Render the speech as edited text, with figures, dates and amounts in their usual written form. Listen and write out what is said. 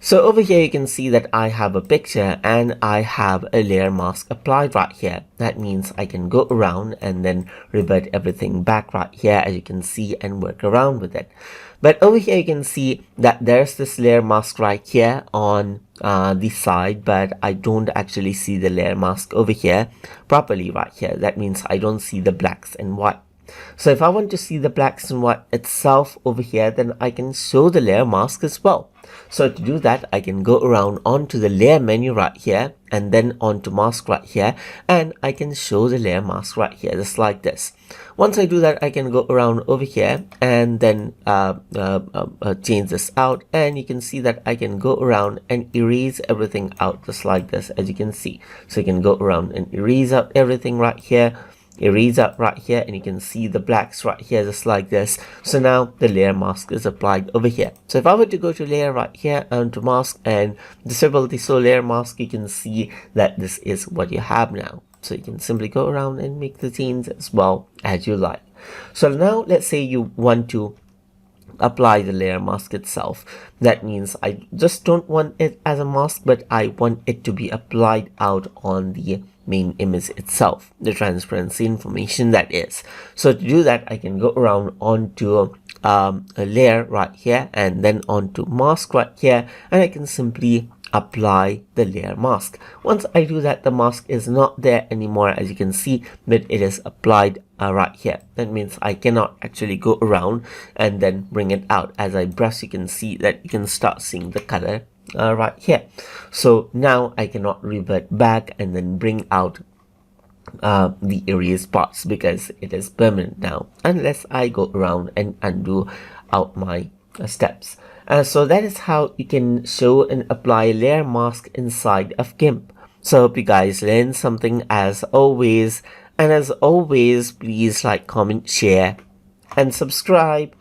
So over here you can see that I have a picture and I have a layer mask applied right here. That means I can go around and then revert everything back right here, as you can see, and work around with it. But over here you can see that there's this layer mask right here on the side, but I don't actually see the layer mask over here properly right here. That means I don't see the blacks and white. So if I want to see the blacks and white itself over here, then I can show the layer mask as well. So to do that, I can go around onto the layer menu right here and then onto mask right here, and I can show the layer mask right here, just like this. Once I do that, I can go around over here and then change this out, and you can see that I can go around and erase everything out just like this, as you can see. So you can go around and erase out everything right here, erase out right here, and you can see the blacks right here just like this. So now the layer mask is applied over here. So if I were to go to layer right here and to mask and disable the show layer mask, you can see that this is what you have now. So you can simply go around and make the change as well as you like. So now let's say you want to apply the layer mask itself. That means I just don't want it as a mask, but I want it to be applied out on the main image itself, the transparency information that is. So to do that, I can go around onto a layer right here and then onto mask right here, and I can simply apply the layer mask. Once I do that, the mask is not there anymore, as you can see, but it is applied right here. That means I cannot actually go around and then bring it out. As I brush, you can see that you can start seeing the color right here. So now I cannot revert back and then bring out the erased parts, because it is permanent now, unless I go around and undo out my steps. So that is how you can show and apply layer mask inside of GIMP. So I hope you guys learned something as always, and as always, please like, comment, share and subscribe.